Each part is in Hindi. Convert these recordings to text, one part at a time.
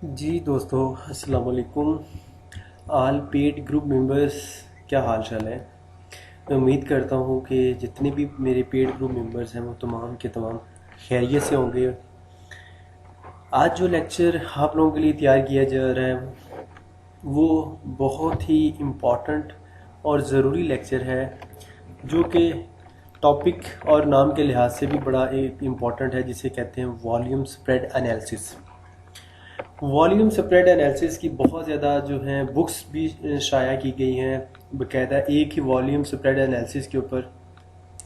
जी दोस्तों, अस्सलाम वालेकुम। ऑल पेड ग्रुप मेंबर्स, क्या हाल चाल है। मैं उम्मीद करता हूँ कि जितने भी मेरे पेड ग्रुप मेंबर्स हैं वो तमाम के तमाम खैरियत से होंगे। आज जो लेक्चर आप लोगों के लिए तैयार किया जा रहा है वो बहुत ही इम्पोर्टेंट और ज़रूरी लेक्चर है, जो कि टॉपिक और नाम के लिहाज से भी बड़ा एक इम्पॉर्टेंट है, जिसे कहते हैं volume spread analysis. Volume spread analysis की बहुत ज़्यादा जो हैं बुक्स भी शाया की गई हैं। बाकायदा एक ही वॉल्यूम स्प्रेड एनालिसिस के ऊपर,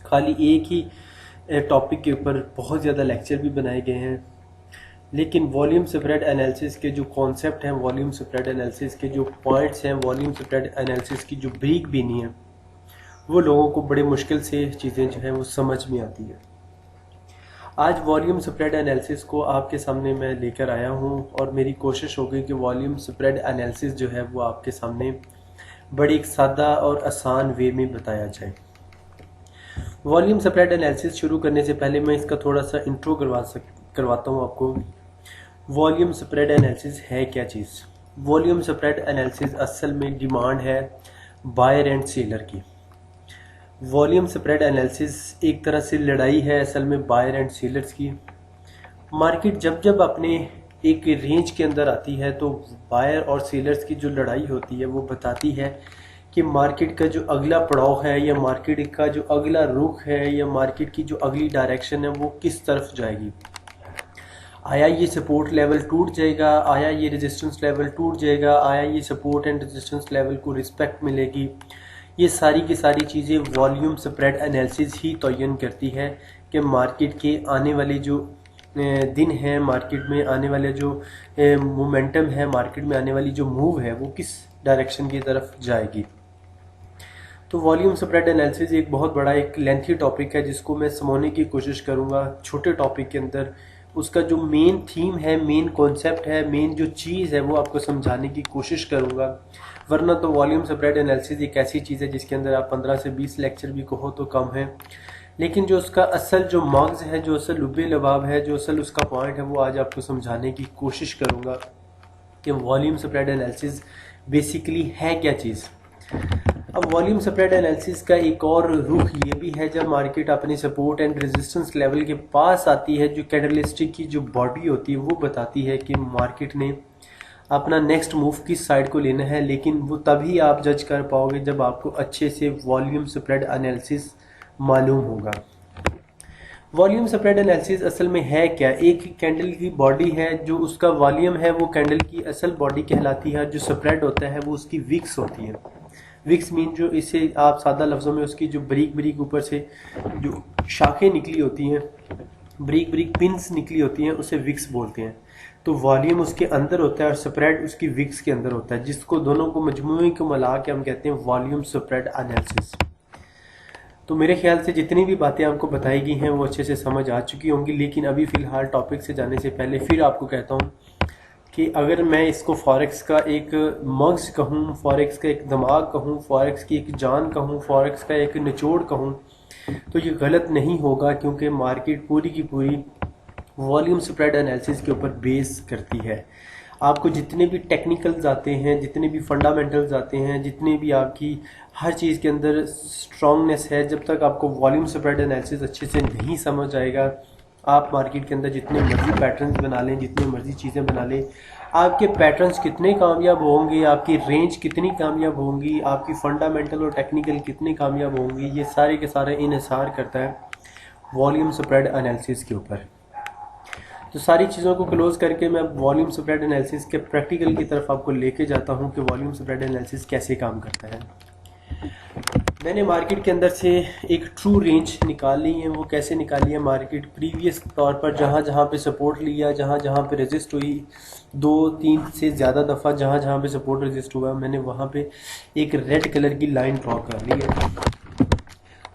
खाली एक ही टॉपिक के ऊपर बहुत ज़्यादा लेक्चर भी बनाए गए हैं। लेकिन वॉल्यूम स्प्रेड एनालिसिस के जो कॉन्सेप्ट हैं, वॉल्यूम स्प्रेड एनालिसिस के जो पॉइंट्स हैं, वॉल्यूम स्प्रेड एनालिसिस की जो ब्रीक भी नहीं है, वो लोगों को बड़े मुश्किल से चीज़ें जो हैं वो समझ में आती है। आज वॉल्यूम स्प्रेड एनालिसिस को आपके सामने मैं लेकर आया हूं और मेरी कोशिश होगी कि वॉल्यूम स्प्रेड एनालिसिस जो है वो आपके सामने बड़ी एक सादा और आसान वे में बताया जाए। वॉल्यूम स्प्रेड एनालिसिस शुरू करने से पहले मैं इसका थोड़ा सा इंट्रो करवाता हूं आपको। वॉल्यूम स्प्रेड एनालिसिस है क्या चीज़। वॉल्यूम स्प्रेड एनालिसिस असल में डिमांड है बायर एंड सेलर की। वॉल्यूम स्प्रेड एनालिसिस एक तरह से लड़ाई है असल में बायर एंड सेलर्स की। मार्केट जब जब अपने एक रेंज के अंदर आती है तो बायर और सेलर्स की जो लड़ाई होती है वो बताती है कि मार्केट का जो अगला पड़ाव है, या मार्केट का जो अगला रुख है, या मार्केट की जो अगली डायरेक्शन है वो किस तरफ जाएगी। आया ये सपोर्ट लेवल टूट जाएगा, आया ये रेजिस्टेंस लेवल टूट जाएगा, आया ये सपोर्ट एंड रेजिस्टेंस लेवल को रिस्पेक्ट मिलेगी। ये सारी की सारी चीज़ें वॉल्यूम स्प्रेड एनालिसिस ही तयन करती है कि मार्केट के आने वाले जो दिन हैं, मार्केट में आने वाले जो मोमेंटम है, मार्केट में आने वाली जो मूव है वो किस डायरेक्शन की तरफ जाएगी। तो वॉल्यूम स्प्रेड एनालिसिस एक बहुत बड़ा एक लेंथी टॉपिक है जिसको मैं समझने की कोशिश करूँगा छोटे टॉपिक के अंदर। उसका जो मेन थीम है, मेन कॉन्सेप्ट है, मेन जो चीज़ है वो आपको समझाने की कोशिश करूँगा। वरना तो वॉल्यूम स्प्रेड एनालिसिस एक ऐसी चीज़ है जिसके अंदर आप 15 से 20 लेक्चर भी कहो तो कम है। लेकिन जो उसका असल जो मगज़ है, जो असल लुबे लबाब है, जो असल उसका पॉइंट है, वो आज आपको समझाने की कोशिश करूँगा कि वॉल्यूम स्प्रेड एनालिसिस बेसिकली है क्या चीज़। अब वॉल्यूम स्प्रेड एनालिसिस का एक और रुख ये भी है, जब मार्केट अपने सपोर्ट एंड रेजिस्टेंस लेवल के पास आती है, जो कैंडलस्टिक की जो बॉडी होती है वो बताती है कि मार्केट ने अपना नेक्स्ट मूव किस साइड को लेना है। लेकिन वो तभी आप जज कर पाओगे जब आपको अच्छे से वॉल्यूम स्प्रेड एनालिसिस मालूम होगा। वॉल्यूम स्प्रेड एनालिसिस असल में है क्या। एक कैंडल की बॉडी है, जो उसका वॉल्यूम है वो कैंडल की असल बॉडी कहलाती है। जो स्प्रेड होता है वो उसकी विक्स होती है। विक्स मीन जो, इसे आप सादा लफ्ज़ों में उसकी जो ब्रीक ब्रीक ऊपर से जो शाखें निकली होती हैं, ब्रीक ब्रीक पिंस निकली होती हैं, उसे विक्स बोलते हैं। तो वॉल्यूम उसके अंदर होता है और स्प्रेड उसकी विक्स के अंदर होता है, जिसको दोनों को मजमूई को मिला के हम कहते हैं वॉल्यूम स्प्रेड एनालिसिस। तो मेरे ख्याल से जितनी भी बातें आपको बताई गई हैं वो अच्छे से समझ आ चुकी होंगी। लेकिन अभी फ़िलहाल टॉपिक से जाने से पहले फिर आपको कहता हूँ कि अगर मैं इसको फॉरेक्स का एक मग्ज़ कहूँ, फॉरेक्स का एक दिमाग कहूँ, फॉरेक्स की एक जान कहूँ, फॉरेक्स का एक निचोड़ कहूँ, तो ये गलत नहीं होगा, क्योंकि मार्केट पूरी की पूरी वॉल्यूम स्प्रेड एनालिसिस के ऊपर बेस करती है। आपको जितने भी टेक्निकल्स आते हैं, जितने भी फंडामेंटल्स आते हैं, जितने भी आपकी हर चीज़ के अंदर स्ट्रांगनेस है, जब तक आपको वॉल्यूम स्प्रेड एनालिसिस अच्छे से नहीं समझ आएगा, आप मार्केट के अंदर जितने मर्जी पैटर्न्स बना लें, जितनी मर्जी चीज़ें बना लें, आपके पैटर्न्स कितने कामयाब होंगे, आपकी रेंज कितनी कामयाब होंगी, आपकी फंडामेंटल और टेक्निकल कितनी कामयाब होंगी, ये सारे के सारे इन्हिसार करता है वॉल्यूम स्प्रेड एनालिसिस के ऊपर। तो सारी चीज़ों को क्लोज करके मैं वॉल्यूम स्प्रेड एनालिसिस के प्रैक्टिकल की तरफ आपको लेके जाता हूं कि वॉल्यूम स्प्रेड एनालिसिस कैसे काम करता है। मैंने मार्केट के अंदर से एक ट्रू रेंज निकाल ली है। वो कैसे निकाली है, मार्केट प्रीवियस तौर पर जहाँ जहाँ पे सपोर्ट लिया, जहाँ जहाँ पे रेजिस्ट हुई, 2-3 से ज़्यादा दफ़ा जहाँ जहाँ पे सपोर्ट रेजिस्ट हुआ, मैंने वहाँ पे एक रेड कलर की लाइन ड्रॉ कर ली है।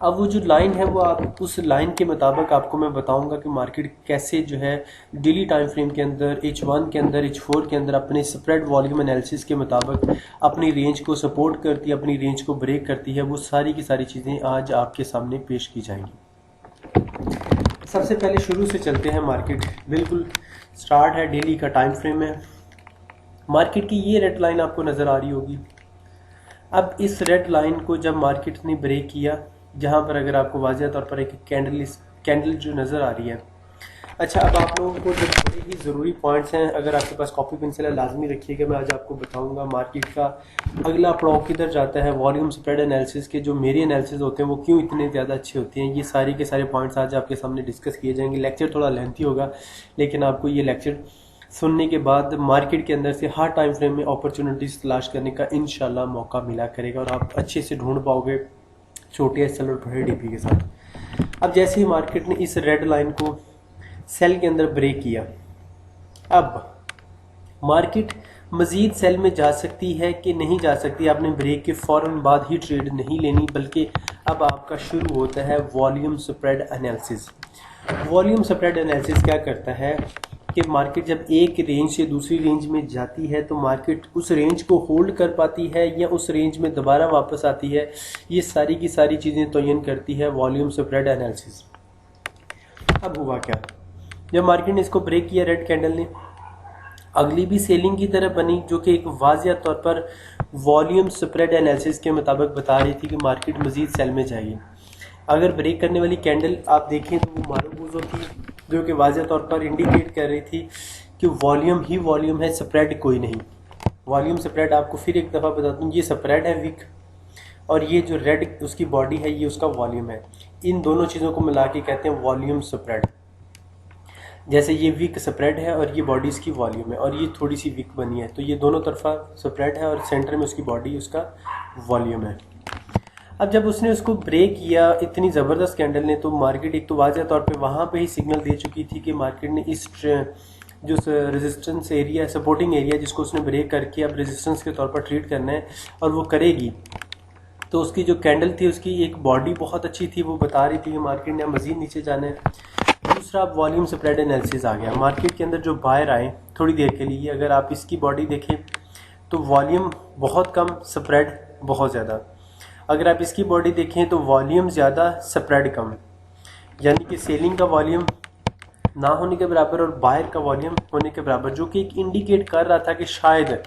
अब वो जो लाइन है वो आप उस लाइन के मुताबिक आपको मैं बताऊंगा कि मार्केट कैसे जो है डेली टाइम फ्रेम के अंदर, H1 के अंदर, H4 के अंदर अपने स्प्रेड वॉल्यूम एनालिसिस के मुताबिक अपनी रेंज को सपोर्ट करती है, अपनी रेंज को ब्रेक करती है। वो सारी की सारी चीज़ें आज आपके सामने पेश की जाएंगी। सबसे पहले शुरू से चलते हैं। मार्केट बिल्कुल स्टार्ट है, डेली का टाइम फ्रेम है। मार्केट की ये रेड लाइन आपको नज़र आ रही होगी। अब इस रेड लाइन को जब मार्केट ने ब्रेक किया, जहाँ पर अगर आपको वाज़ह तौर पर एक कैंडल जो नज़र आ रही है। अच्छा, अब आप लोगों को जो बड़े ही ज़रूरी पॉइंट्स हैं, अगर आपके पास कॉपी पेंसिल है लाजमी रखिएगा। मैं आज आपको बताऊंगा मार्केट का अगला पड़ाव किधर जाता है, वॉल्यूम स्प्रेड एनालिसिस के जो मेरे एनालिसिस होते हैं वो क्यों इतने ज़्यादा अच्छे होते हैं। ये सारे के सारे पॉइंट्स आज आपके सामने डिस्कस किए जाएंगे। लेक्चर थोड़ा लेंथी होगा, लेकिन आपको ये लेक्चर सुनने के बाद मार्केट के अंदर से हर टाइम फ्रेम में अपॉर्चुनिटीज़ तलाश करने का इंशाल्लाह मौका मिला करेगा और आप अच्छे से ढूंढ पाओगे छोटे एसएल और बड़े डीपी के साथ। अब जैसे ही मार्केट ने इस रेड लाइन को सेल के अंदर ब्रेक किया, अब मार्केट मजीद सेल में जा सकती है कि नहीं जा सकती। आपने ब्रेक के फौरन बाद ही ट्रेड नहीं लेनी, बल्कि अब आपका शुरू होता है volume spread analysis. Volume spread analysis क्या करता है कि मार्केट जब एक रेंज से दूसरी रेंज में जाती है तो मार्केट उस रेंज को होल्ड कर पाती है या उस रेंज में दोबारा वापस आती है। ये सारी की सारी चीज़ें तयन करती है वॉल्यूम स्प्रेड एनालिसिस। अब हुआ क्या, जब मार्केट ने इसको ब्रेक किया, रेड कैंडल ने अगली भी सेलिंग की तरफ बनी, जो कि एक वाज़िया तौर पर वॉल्यूम स्प्रेड एनालिसिस के मुताबिक बता रही थी कि मार्केट मजीद सेल में जाएगी। अगर ब्रेक करने वाली कैंडल आप देखें तो वो मारूबूजो थी, जो कि वाज़िया तौर पर इंडिकेट कर रही थी कि वॉल्यूम ही वॉल्यूम है, स्प्रेड कोई नहीं। वॉल्यूम स्प्रेड आपको फिर एक दफ़ा बता दूँ, ये स्प्रेड है विक, और ये जो रेड उसकी बॉडी है ये उसका वॉल्यूम है। इन दोनों चीज़ों को मिला के कहते हैं वॉल्यूम स्प्रेड। जैसे ये विक स्प्रेड है और ये बॉडी इसकी वॉल्यूम है, और ये थोड़ी सी विक बनी है, तो ये दोनों तरफा स्प्रेड है और सेंटर में उसकी बॉडी उसका वॉल्यूम है। अब जब उसने उसको ब्रेक किया इतनी ज़बरदस्त कैंडल ने, तो मार्केट एक तो वाज़ह तौर पे वहाँ पे ही सिग्नल दे चुकी थी कि मार्केट ने इस जो रेजिस्टेंस एरिया, सपोर्टिंग एरिया जिसको उसने ब्रेक करके अब रेजिस्टेंस के तौर पर ट्रीट करना है और वो करेगी। तो उसकी जो कैंडल थी उसकी एक बॉडी बहुत अच्छी थी, वो बता रही थी कि मार्केट ने मज़ीद नीचे जाना है। दूसरा वॉल्यूम स्प्रेड एनालिसिस आ गया। मार्केट के अंदर जो बायर आए थोड़ी देर के लिए, अगर आप इसकी बॉडी देखें तो वॉल्यूम बहुत कम, स्प्रेड बहुत ज़्यादा। अगर आप इसकी बॉडी देखें तो वॉल्यूम ज़्यादा, स्प्रेड कम, यानी कि सेलिंग का वॉल्यूम ना होने के बराबर और बायर का वॉल्यूम होने के बराबर, जो कि एक इंडिकेट कर रहा था कि शायद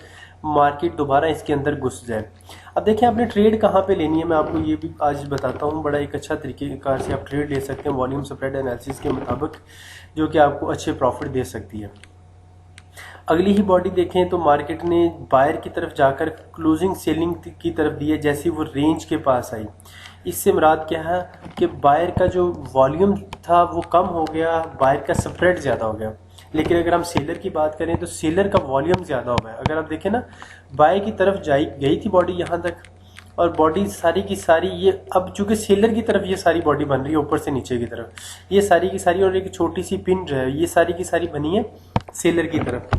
मार्केट दोबारा इसके अंदर घुस जाए। अब देखें आपने ट्रेड कहाँ पे लेनी है, मैं आपको ये भी आज बताता हूँ। बड़ा एक अच्छा तरीक़ेकार से आप ट्रेड ले सकते हैं वॉल्यूम स्प्रेड एनालिसिस के मुताबिक, जो कि आपको अच्छे प्रॉफिट दे सकती है। अगली ही बॉडी देखें तो मार्केट ने बायर की तरफ जाकर क्लोजिंग सेलिंग की तरफ दी है जैसे वो रेंज के पास आई। इससे मुराद क्या है कि बायर का जो वॉल्यूम था वो कम हो गया, बायर का स्प्रेड ज़्यादा हो गया। लेकिन अगर हम सेलर की बात करें तो सेलर का वॉल्यूम ज़्यादा हो गया। अगर आप देखें ना, बायर की तरफ गई थी बॉडी यहाँ तक, और बॉडी सारी की सारी ये अब चूंकि सेलर की तरफ ये सारी बॉडी बन रही है ऊपर से नीचे की तरफ, ये सारी की सारी, और एक छोटी सी पिन जो है ये सारी की सारी बनी है सेलर की तरफ।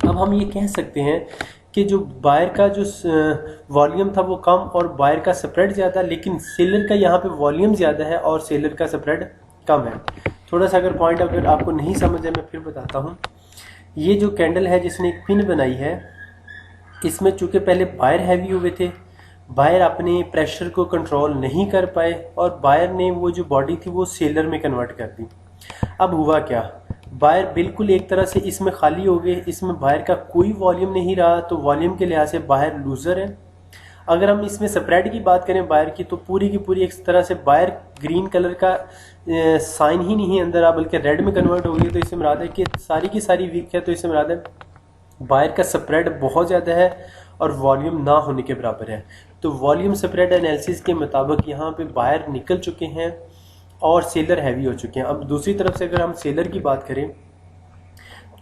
अब हम ये कह सकते हैं कि जो बायर का जो वॉल्यूम था वो कम और बायर का स्प्रेड ज़्यादा, लेकिन सेलर का यहाँ पे वॉल्यूम ज़्यादा है और सेलर का स्प्रेड कम है। थोड़ा सा अगर पॉइंट अगर आपको नहीं समझ है मैं फिर बताता हूँ। ये जो कैंडल है जिसने एक पिन बनाई है, इसमें चूँकि पहले बायर हैवी हुए थे, बायर अपने प्रेशर को कंट्रोल नहीं कर पाए और बायर ने वो जो बॉडी थी वो सेलर में कन्वर्ट कर दी। अब हुआ क्या, बायर बिल्कुल एक तरह से इसमें खाली हो गए, इसमें बायर का कोई वॉल्यूम नहीं रहा, तो वॉल्यूम के लिहाज से बायर लूज़र है। अगर हम इसमें स्प्रेड की बात करें बायर की, तो पूरी की पूरी एक तरह से बायर ग्रीन कलर का साइन ही नहीं है अंदर आ, बल्कि रेड में कन्वर्ट हो गई। तो इससे मुराद है कि सारी की सारी वीक है, तो इससे मुराद है बायर का स्प्रेड बहुत ज़्यादा है और वॉल्यूम ना होने के बराबर है। तो वॉल्यूम स्प्रेड एनालिसिस के मुताबिक यहाँ पे बायर निकल चुके हैं और सेलर हैवी हो चुके हैं। अब दूसरी तरफ से अगर हम सेलर की बात करें,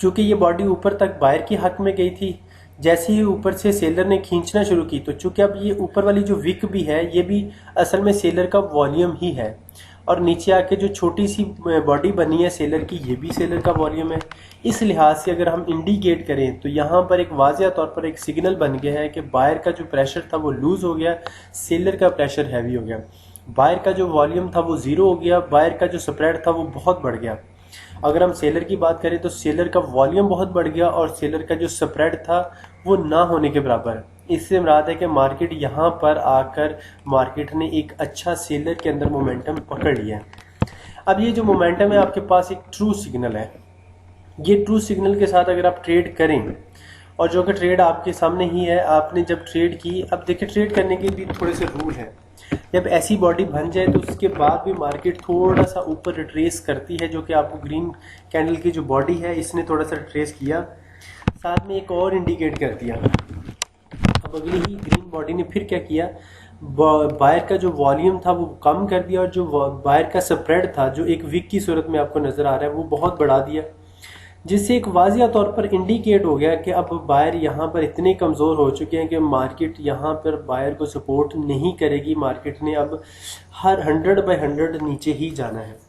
चूँकि ये बॉडी ऊपर तक बायर के हक में गई थी, जैसे ही ऊपर से सेलर ने खींचना शुरू की, तो चूँकि अब ये ऊपर वाली जो विक भी है ये भी असल में सेलर का वॉल्यूम ही है, और नीचे आके जो छोटी सी बॉडी बनी है सेलर की, ये भी सेलर का वॉल्यूम है। इस लिहाज से अगर हम इंडिकेट करें तो यहाँ पर एक वाज़िया तौर पर एक सिग्नल बन गया है कि बायर का जो प्रेशर था वो लूज़ हो गया, सेलर का प्रेशर हैवी हो गया। बायर का जो वॉल्यूम था वो ज़ीरो हो गया, बायर का जो स्प्रेड था वो बहुत बढ़ गया। अगर हम सेलर की बात करें तो सेलर का वॉल्यूम बहुत बढ़ गया और सेलर का जो स्प्रेड था वो ना होने के बराबर। इससे मुराद है कि मार्केट यहाँ पर आकर मार्केट ने एक अच्छा सेलर के अंदर मोमेंटम पकड़ लिया है। अब ये जो मोमेंटम है आपके पास एक ट्रू सिग्नल है। ये ट्रू सिग्नल के साथ अगर आप ट्रेड करें और जो कि ट्रेड आपके सामने ही है। आपने जब ट्रेड की, अब देखिए ट्रेड करने के भी थोड़े से रूल हैं। जब ऐसी बॉडी बन जाए तो उसके बाद भी मार्केट थोड़ा सा ऊपर रिट्रेस करती है, जो कि आपको ग्रीन कैंडल की जो बॉडी है इसने थोड़ा सा रिट्रेस किया, साथ में एक और इंडिकेट कर दिया। अब अगली ही ग्रीन बॉडी ने फिर क्या किया, बायर का जो वॉल्यूम था वो कम कर दिया और जो बायर का स्प्रेड था जो एक विक की सूरत में आपको नजर आ रहा है वो बहुत बढ़ा दिया, जिससे एक वाजिया तौर पर इंडिकेट हो गया कि अब बायर यहाँ पर इतने कमज़ोर हो चुके हैं कि मार्केट यहाँ पर बायर को सपोर्ट नहीं करेगी। मार्केट ने अब हर 100/100 नीचे ही जाना है।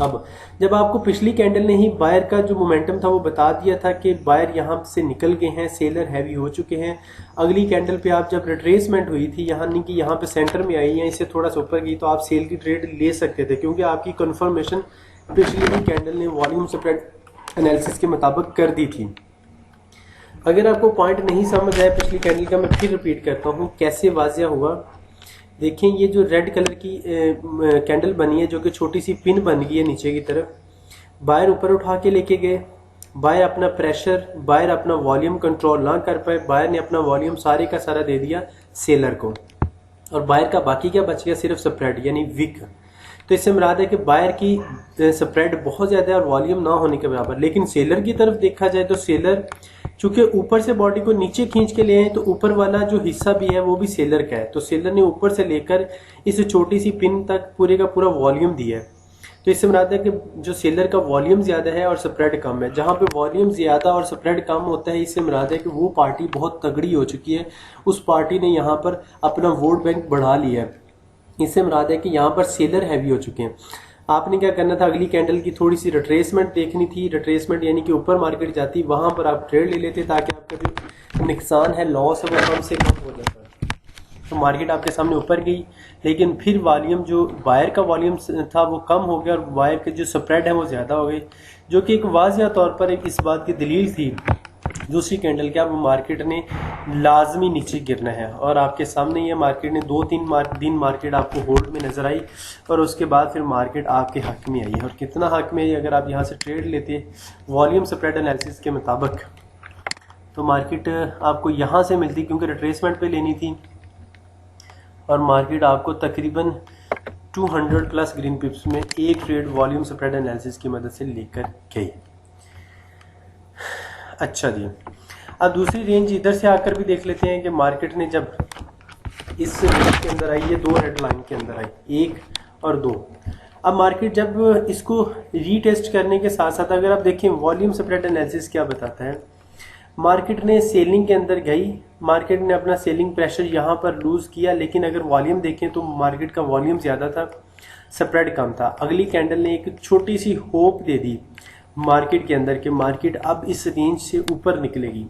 अब जब आपको पिछली कैंडल ने ही बायर का जो मोमेंटम था वो बता दिया था कि बायर यहाँ से निकल गए हैं, सेलर हैवी हो चुके हैं। अगली कैंडल पे आप जब रिट्रेसमेंट हुई थी, यहाँ नहीं कि यहाँ पे सेंटर में आई है, इससे थोड़ा सा ऊपर गई, तो आप सेल की ट्रेड ले सकते थे, क्योंकि आपकी कंफर्मेशन पिछली ही कैंडल ने वॉल्यूम स्प्रेड एनालिसिस के मुताबिक कर दी थी। अगर आपको पॉइंट नहीं समझ आया पिछली कैंडल का, मैं फिर रिपीट करता हूँ कैसे वाजिया हुआ। देखिए ये जो रेड कलर की कैंडल बनी है, जो कि छोटी सी पिन बन गई है नीचे की तरफ, बायर ऊपर उठा के लेके गए, बायर अपना प्रेशर, बायर अपना वॉल्यूम कंट्रोल ना कर पाए, बायर ने अपना वॉल्यूम सारे का सारा दे दिया सेलर को, और बायर का बाकी क्या बच गया, सिर्फ स्प्रेड यानी विक। तो इससे मुराद है कि बायर की स्प्रेड बहुत ज़्यादा है और वॉल्यूम ना होने के बराबर। लेकिन सेलर की तरफ देखा जाए तो सेलर चूंकि ऊपर से बॉडी को नीचे खींच के ले आए, तो ऊपर वाला जो हिस्सा भी है वो भी सेलर का है, तो सेलर ने ऊपर से लेकर इस छोटी सी पिन तक पूरे का पूरा वॉल्यूम दिया है। तो इससे मुराद है कि जो सेलर का वॉल्यूम ज़्यादा है और स्प्रेड कम है। जहाँ पे वॉल्यूम ज़्यादा और स्प्रेड कम होता है, इससे मुराद है कि वो पार्टी बहुत तगड़ी हो चुकी है, उस पार्टी ने यहाँ पर अपना वोट बैंक बढ़ा लिया है। इससे मुराद है कि यहाँ पर सेलर हैवी हो चुके हैं। आपने क्या करना था, अगली कैंडल की थोड़ी सी रिट्रेसमेंट देखनी थी। रिट्रेसमेंट यानी कि ऊपर मार्केट जाती, वहां पर आप ट्रेड ले लेते ताकि आपका जो नुकसान है, लॉस है, वो कम से कम हो जाता। तो मार्केट आपके सामने ऊपर गई, लेकिन फिर वॉल्यूम जो बायर का वॉल्यूम था वो कम हो गया और बायर के जो स्प्रेड है वो ज़्यादा हो गई, जो कि एक वाजिया तौर पर एक इस बात की दलील थी दूसरी कैंडल क्या, वो मार्केट ने लाजमी नीचे गिरना है। और आपके सामने ये मार्केट ने 2-3 दिन मार्केट आपको होल्ड में नजर आई, और उसके बाद फिर मार्केट आपके हक में आई। और कितना हक में आई, अगर आप यहाँ से ट्रेड लेते वॉल्यूम स्प्रेड एनालिसिस के मुताबिक, तो मार्केट आपको यहाँ से मिलती, क्योंकि रिट्रेसमेंट पे लेनी थी, और मार्केट आपको तकरीबन 200+ ग्रीन पिप्स में एक ट्रेड वॉल्यूम स्प्रेड एनालिसिस की मदद से लेकर गई। अच्छा जी, अब दूसरी रेंज इधर से आकर भी देख लेते हैं कि मार्केट ने जब इस रेंज के अंदर आई, ये 2 रेड लाइन के अंदर आई, 1 और 2। अब मार्केट जब इसको रीटेस्ट करने के साथ साथ अगर आप देखें वॉल्यूम स्प्रेड एनालिसिस क्या बताता है, मार्केट ने सेलिंग के अंदर गई, मार्केट ने अपना सेलिंग प्रेशर यहाँ पर लूज किया, लेकिन अगर वॉल्यूम देखें तो मार्केट का वॉल्यूम ज़्यादा था, स्प्रेड कम था। अगली कैंडल ने एक छोटी see hope they the market के अंदर कि मार्केट अब इस रेंज से ऊपर निकलेगी,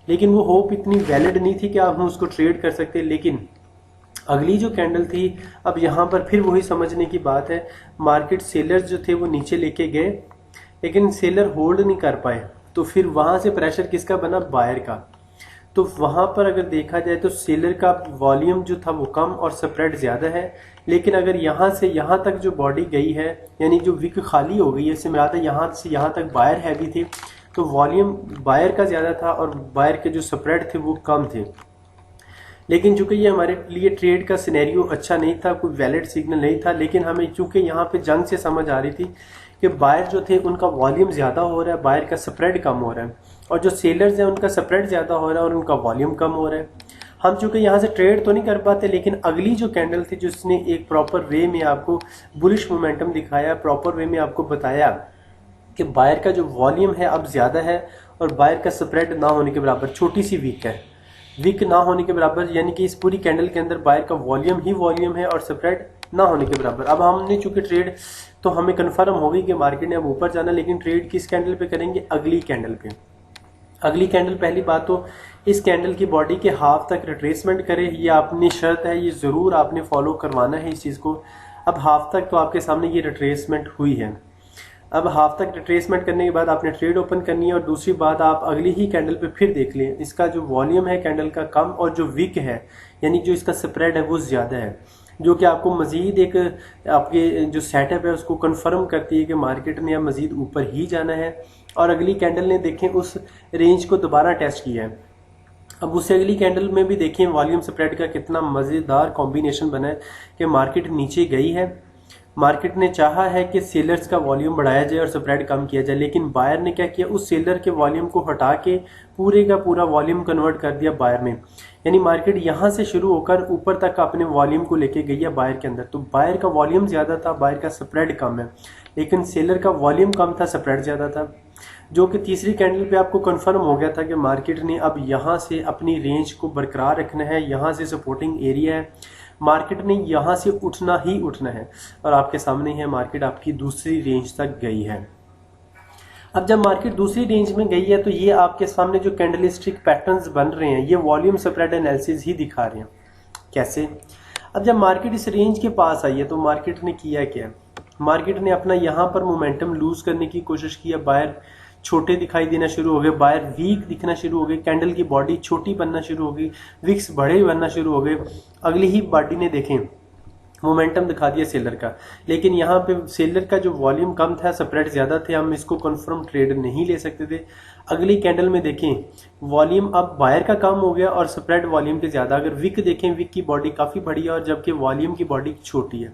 लेकिन वो होप इतनी वैलिड नहीं थी कि आप हम उसको ट्रेड कर सकते। लेकिन अगली जो कैंडल थी, अब यहाँ पर फिर वही समझने की बात है, मार्केट सेलर्स जो थे वो नीचे लेके गए, लेकिन सेलर होल्ड नहीं कर पाए, तो फिर वहाँ से प्रेशर किसका बना, बायर का। तो वहाँ पर अगर देखा जाए तो सेलर का वॉल्यूम जो था वो कम और स्प्रेड ज़्यादा है, लेकिन अगर यहाँ से यहाँ तक जो बॉडी गई है, यानी जो विक खाली हो गई है, इससे मिलाता है यहाँ से यहाँ तक बायर हैवी थे, तो वॉल्यूम बायर का ज़्यादा था और बायर के जो स्प्रेड थे वो कम थे। लेकिन चूंकि ये हमारे लिए ट्रेड का सिनेरियो अच्छा नहीं था, कोई वैलिड सिग्नल नहीं था, लेकिन हमें चूंकि यहाँ पे जंग से समझ आ रही थी कि बायर जो थे उनका वॉल्यूम ज़्यादा हो रहा है, बायर का स्प्रेड कम हो रहा है, और जो सेलर्स हैं उनका स्प्रेड ज़्यादा हो रहा है और उनका वॉल्यूम कम हो रहा है। हम चूंकि यहाँ से ट्रेड तो नहीं कर पाते, लेकिन अगली जो कैंडल थी जिसने एक प्रॉपर वे में आपको बुलिश मोमेंटम दिखाया, प्रॉपर वे में आपको बताया कि बायर का जो वॉल्यूम है अब ज़्यादा है और बायर का स्प्रेड ना होने के बराबर, छोटी सी वीक है, वीक ना होने के बराबर, यानी कि इस पूरी कैंडल के अंदर बायर का वॉल्यूम ही वॉल्यूम है और स्प्रेड ना होने के बराबर। अब हमने चूंकि ट्रेड तो हमें कंफर्म हो गई कि मार्केट ने अब ऊपर जाना, लेकिन ट्रेड किस कैंडल पे करेंगे, अगली कैंडल पे। अगली कैंडल, पहली बात तो इस कैंडल की बॉडी के हाफ तक रिट्रेसमेंट करे, ये अपनी शर्त है, ये ज़रूर आपने फॉलो करवाना है इस चीज़ को। अब हाफ तक तो आपके सामने ये रिट्रेसमेंट हुई है, अब हाफ तक रिट्रेसमेंट करने के बाद आपने ट्रेड ओपन करनी है। और दूसरी बात, आप अगली ही कैंडल पे फिर देख लें, इसका जो वॉल्यूम है कैंडल का कम और जो विक है यानी जो इसका स्प्रेड है वो ज़्यादा है, जो कि आपको मज़ीद एक आपके जो सेटअप है उसको कंफर्म करती है कि मार्केट ने अब मज़ीद ऊपर ही जाना है। और अगली कैंडल ने देखें उस रेंज को दोबारा टेस्ट किया है। अब उससे अगली कैंडल में भी देखें वॉल्यूम स्प्रेड का कितना मज़ेदार कॉम्बिनेशन बना है कि मार्केट नीचे गई है, मार्केट ने चाहा है कि सेलर्स का वॉल्यूम बढ़ाया जाए और स्प्रेड कम किया जाए, लेकिन बायर ने क्या किया, उस सेलर के वॉल्यूम को हटा के पूरे का पूरा वॉल्यूम कन्वर्ट कर दिया बायर में। यानी मार्केट यहाँ से शुरू होकर ऊपर तक अपने वॉल्यूम को लेके गई है बायर के अंदर। तो बायर का वॉल्यूम ज़्यादा था, बायर का स्प्रेड कम है, लेकिन सेलर का वॉल्यूम कम था, स्प्रेड ज़्यादा था, जो कि तीसरी कैंडल पे आपको कंफर्म हो गया था कि मार्केट ने अब यहाँ से अपनी रेंज को बरकरार रखना है, यहाँ से सपोर्टिंग एरिया है, मार्केट ने यहाँ से उठना ही उठना है। और आपके सामने है मार्केट आपकी दूसरी रेंज तक गई है। अब जब मार्केट दूसरी रेंज में गई है तो ये आपके सामने जो कैंडलस्टिक पैटर्न्स बन रहे हैं ये वॉल्यूम स्प्रेड एनालिसिस ही दिखा रहे हैं। कैसे? अब जब मार्केट इस रेंज के पास आई है तो मार्केट ने किया क्या, मार्केट ने अपना यहाँ पर मोमेंटम लूज करने की कोशिश की है, बायर छोटे दिखाई देना शुरू हो गए, बायर वीक दिखना शुरू हो गए, कैंडल की बॉडी छोटी बनना शुरू हो गई, विक्स बड़े बनना शुरू हो गए। अगली ही बॉडी ने देखें मोमेंटम दिखा दिया सेलर का, लेकिन यहाँ पे सेलर का जो वॉल्यूम कम था, स्प्रेड ज्यादा थे, हम इसको कंफर्म ट्रेड नहीं ले सकते थे। अगली कैंडल में देखें वॉल्यूम अब बायर का कम हो गया और स्प्रेड वॉल्यूम के ज्यादा। अगर विक देखें, विक की बॉडी काफी बड़ी है और जबकि वॉल्यूम की बॉडी छोटी है।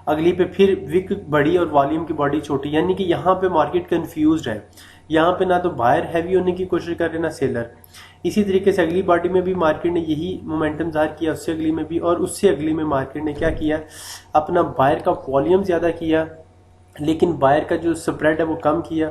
अगली पे फिर विक बड़ी और वॉल्यूम की बॉडी छोटी, यानी कि यहाँ पे मार्केट कंफ्यूज्ड है। यहाँ पे ना तो बायर हैवी होने की कोशिश कर रहे ना सेलर। इसी तरीके से अगली बॉडी में भी मार्केट ने यही मोमेंटम ज़ाहिर किया, उससे अगली में भी, और उससे अगली में मार्केट ने क्या किया, अपना बायर का वॉल्यूम ज़्यादा किया लेकिन बायर का जो स्प्रेड है वो कम किया।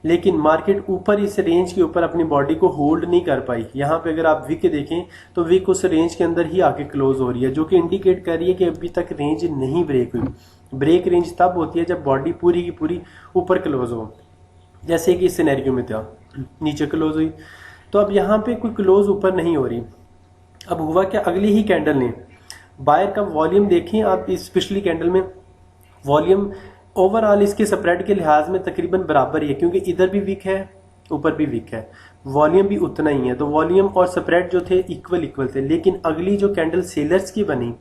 लेकिन मार्केट ऊपर इस रेंज के ऊपर अपनी बॉडी को होल्ड नहीं कर पाई। यहाँ पे अगर आप विक देखें तो विक उस रेंज के अंदर ही आके क्लोज हो रही है, जो कि इंडिकेट कर रही है कि अभी तक रेंज नहीं ब्रेक हुई। ब्रेक रेंज तब होती है जब बॉडी पूरी की पूरी ऊपर क्लोज हो, जैसे कि इस सिनेरियो में था, नीचे क्लोज हुई। तो अब यहाँ पे कोई क्लोज ऊपर नहीं हो रही। अब हुआ क्या, अगली ही कैंडल ने बायर का वॉल्यूम देखें आप, इस पिछली कैंडल में वॉल्यूम ओवरऑल इसके स्प्रेड के लिहाज में तकरीबन बराबर ही है, क्योंकि इधर भी वीक है ऊपर भी वीक है, वॉल्यूम भी उतना ही है। तो वॉल्यूम और स्प्रेड जो थे इक्वल थे। लेकिन अगली जो कैंडल सेलर्स की बनी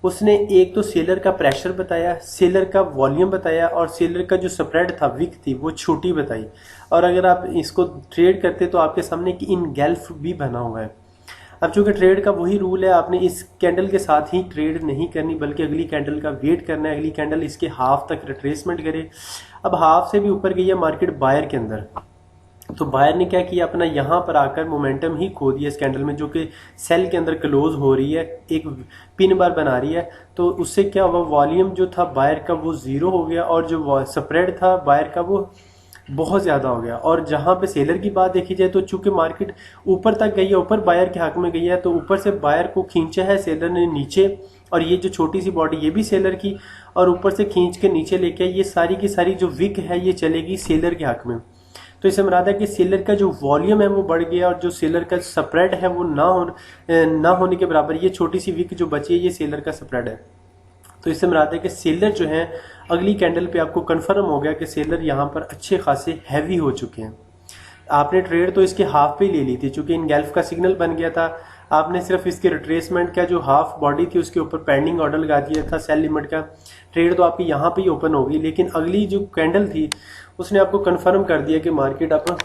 उसने एक तो सेलर का प्रेशर बताया, सेलर का वॉल्यूम बताया और सेलर का जो स्प्रेड था विक थी वो छोटी बताई। और अगर आप इसको ट्रेड करते तो आपके सामने कि इनगल्फ भी बना हुआ है। अब चूंकि ट्रेड का वही रूल है, आपने इस कैंडल के साथ ही ट्रेड नहीं करनी बल्कि अगली कैंडल का वेट करना है, अगली कैंडल इसके हाफ तक रिट्रेसमेंट करे। अब हाफ से भी ऊपर गई है मार्केट बायर के अंदर, तो बायर ने क्या किया, अपना यहाँ पर आकर मोमेंटम ही खो दिया इस कैंडल में, जो कि सेल के अंदर क्लोज हो रही है, एक पिन बार बना रही है। तो उससे क्या हुआ, वॉल्यूम जो था बायर का वो जीरो हो गया और जो स्प्रेड था बायर का वो बहुत ज़्यादा हो गया। और जहाँ पे सेलर की बात देखी जाए तो चूंकि मार्केट ऊपर तक गई है, ऊपर बायर के हक में गई है, तो ऊपर से बायर को खींचा है सेलर ने नीचे, और ये जो छोटी सी बॉडी ये भी सेलर की, और ऊपर से खींच के नीचे लेके ये सारी की सारी जो विक है ये चलेगी सेलर के हक में। तो इससे मुराद है कि सेलर का जो वॉल्यूम है वो बढ़ गया और जो सेलर का स्प्रेड है वो ना होने के बराबर, ये छोटी सी विक जो बची है ये सेलर का स्प्रेड है। तो इससे मुराद है कि सेलर जो है अगली कैंडल पे आपको कंफर्म हो गया कि सेलर यहाँ पर अच्छे खासे हैवी हो चुके हैं। आपने ट्रेड तो इसके हाफ पे ले ली थी, चूंकि इनगल्फ का सिग्नल बन गया था। आपने सिर्फ इसके रिट्रेसमेंट का जो हाफ बॉडी थी उसके ऊपर पेंडिंग ऑर्डर लगा दिया था सेल लिमिट का, ट्रेड तो आपकी यहाँ पे ही ओपन होगी। लेकिन अगली जो कैंडल थी उसने आपको कंफर्म कर दिया कि मार्केट अब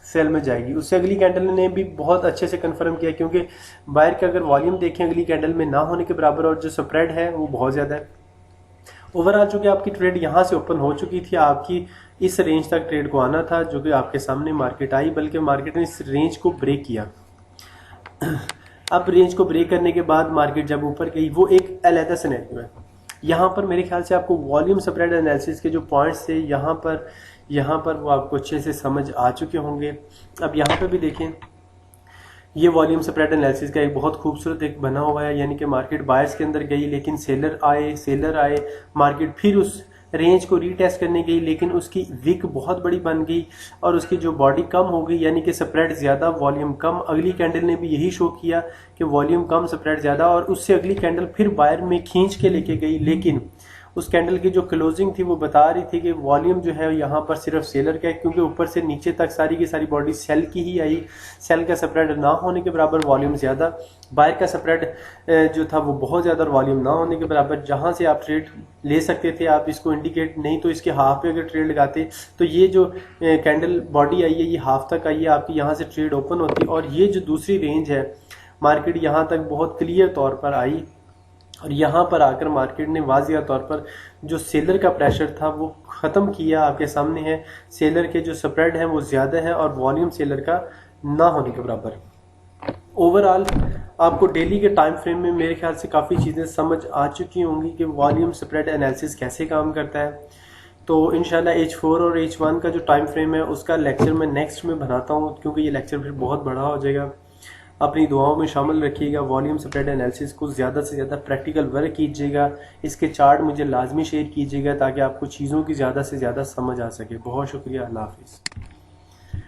सेल में जाएगी। उससे अगली कैंडल ने भी बहुत अच्छे से कंफर्म किया, क्योंकि बायर का अगर वॉल्यूम देखें अगली कैंडल में ना होने के बराबर और जो स्प्रेड है वो बहुत ज़्यादा है। ओवरऑल चूंकि आपकी ट्रेड यहाँ से ओपन हो चुकी थी, आपकी इस रेंज तक ट्रेड को आना था, जो कि आपके सामने मार्केट आई, बल्कि मार्केट ने इस रेंज को ब्रेक किया। अब रेंज को ब्रेक करने के बाद मार्केट जब ऊपर गई वो एक अलग सिनेरियो है। यहाँ पर मेरे ख्याल से आपको वॉल्यूम स्प्रेड एनालिसिस के जो पॉइंट्स थे यहाँ पर वो आपको अच्छे से समझ आ चुके होंगे। अब यहाँ पर भी देखें, ये वॉल्यूम स्प्रेड एनालिसिस का एक बहुत खूबसूरत एक बना हुआ है, यानी कि मार्केट बायर्स के अंदर गई लेकिन सेलर आए, मार्केट फिर उस रेंज को रीटेस्ट करने गई लेकिन उसकी विक बहुत बड़ी बन गई और उसकी जो बॉडी कम हो गई, यानी कि स्प्रेड ज़्यादा वॉल्यूम कम। अगली कैंडल ने भी यही शो किया कि वॉल्यूम कम स्प्रेड ज़्यादा, और उससे अगली कैंडल फिर बायर में खींच के लेके गई, लेकिन उस कैंडल की जो क्लोजिंग थी वो बता रही थी कि वॉल्यूम जो है यहाँ पर सिर्फ सेलर का है, क्योंकि ऊपर से नीचे तक सारी की सारी बॉडी सेल की ही आई। सेल का स्प्रेड ना होने के बराबर वॉल्यूम ज़्यादा, बायर का स्प्रेड जो था वो बहुत ज़्यादा और वॉल्यूम ना होने के बराबर। जहाँ से आप ट्रेड ले सकते थे आप इसको इंडिकेट, नहीं तो इसके हाफ पे अगर ट्रेड लगाते तो ये जो कैंडल बॉडी आई है ये हाफ तक आई है आपकी, यहाँ से ट्रेड ओपन होती। और ये जो दूसरी रेंज है मार्केट यहाँ तक बहुत क्लियर तौर पर आई और यहाँ पर आकर मार्केट ने वाज़िया तौर पर जो सेलर का प्रेशर था वो ख़त्म किया। आपके सामने है सेलर के जो स्प्रेड हैं वो ज़्यादा है और वॉल्यूम सेलर का ना होने के बराबर। ओवरऑल आपको डेली के टाइम फ्रेम में मेरे ख्याल से काफ़ी चीज़ें समझ आ चुकी होंगी कि वॉल्यूम स्प्रेड एनालिसिस कैसे काम करता है। तो इंशाल्लाह H4 और H1 का जो टाइम फ्रेम है उसका लेक्चर मैं नेक्स्ट में बनाता हूँ, क्योंकि ये लेक्चर फिर बहुत बड़ा हो जाएगा। अपनी दुआओं में शामिल रखिएगा, वॉल्यूम स्प्रेड एनालिसिस को ज़्यादा से ज़्यादा प्रैक्टिकल वर्क कीजिएगा, इसके चार्ट मुझे लाजमी शेयर कीजिएगा ताकि आपको चीज़ों की ज़्यादा से ज़्यादा समझ आ सके। बहुत शुक्रिया, अल्लाह हाफिज़।